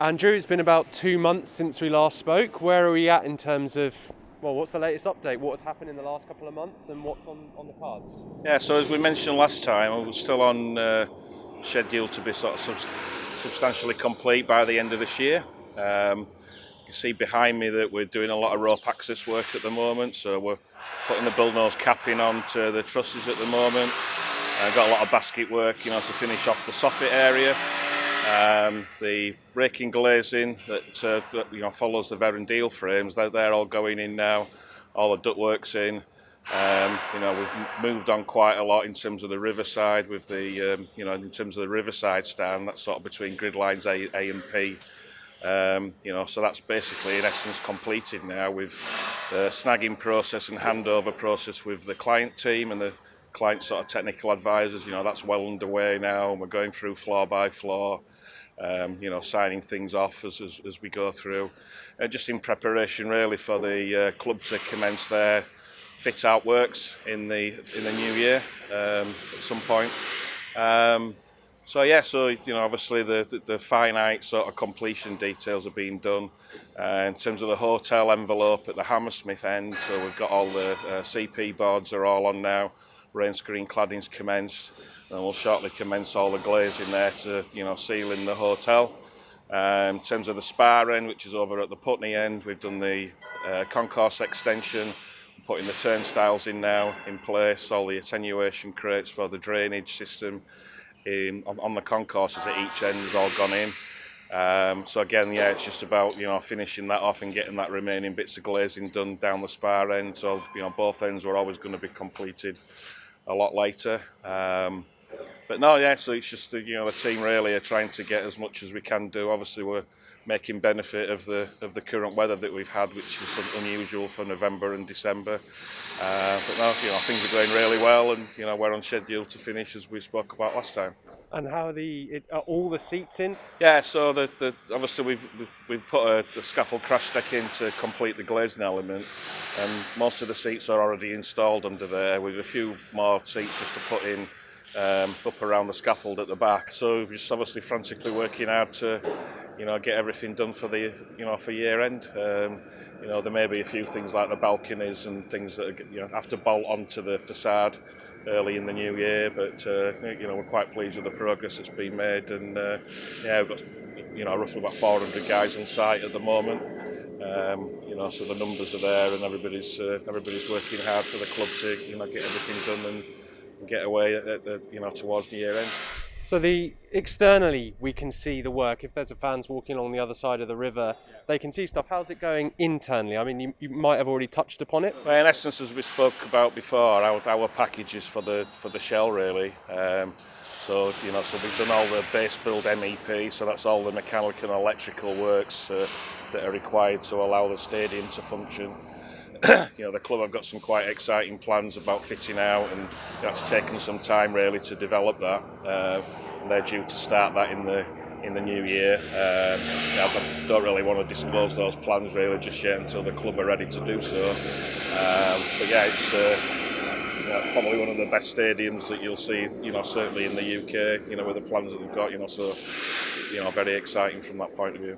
Andrew, it's been about 2 months since we last spoke. Where are we at in terms of, well, what's the latest update? What has happened in the last couple of months and what's on the cards? Yeah, so as we mentioned last time, we're still on schedule to be sort of substantially complete by the end of this year. You can see behind me that we're doing a lot of rope access work at the moment, so we're putting the bullnose capping onto the trusses at the moment. Got a lot of basket work, to finish off the soffit area. The raking glazing that follows the Verandil frames, they're all going in now. All the ductwork's in. We've moved on quite a lot in terms of the Riverside with the in terms of the Riverside stand. That's sort of between grid lines A and P. So that's basically in essence completed now with the snagging process and handover process with the client team and the client sort of technical advisors. That's well underway now, and we're going through floor by floor. Signing things off as we go through, just in preparation really for the club to commence their fit out works in the new year at some point. Obviously the finite sort of completion details are being done in terms of the hotel envelope at the Hammersmith end. So we've got all the CP boards are all on now. Rain screen cladding's commenced, and we'll shortly commence all the glazing there to seal in the hotel. In terms of the spar end, which is over at the Putney end, we've done the concourse extension, putting the turnstiles in now in place, all the attenuation crates for the drainage system on the concourses at each end has all gone in. So again, it's just about finishing that off and getting that remaining bits of glazing done down the spar end. So both ends were always going to be completed a lot later. So it's just the team really are trying to get as much as we can do. Obviously we're making benefit of the current weather that we've had, which is unusual for November and December. Things are going really well, and we're on schedule to finish as we spoke about last time. And how are all the seats in? Yeah, so obviously we've put a scaffold crash deck in to complete the glazing element, and most of the seats are already installed under there, with a few more seats just to put in up around the scaffold at the back. So we're just obviously frantically working hard to get everything done for the for year end. There may be a few things like the balconies and things that have to bolt onto the facade early in the new year, but we're quite pleased with the progress that's been made, and we've got roughly about 400 guys on site at the moment. So the numbers are there, and everybody's working hard for the club to get everything done and get away at towards the year end. So externally we can see the work. If there's a fans walking along the other side of the river, they can see stuff. How's it going internally? I mean, you might have already touched upon it. Well, in essence, as we spoke about before, our package is for the shell really. So we've done all the base build MEP, so that's all the mechanical and electrical works that are required to allow the stadium to function. The club have got some quite exciting plans about fitting out, and that's taken some time really to develop that. And they're due to start that in the new year. I don't really want to disclose those plans really just yet until the club are ready to do so. It's probably one of the best stadiums that you'll see, certainly in the UK. With the plans that they've got, so very exciting from that point of view.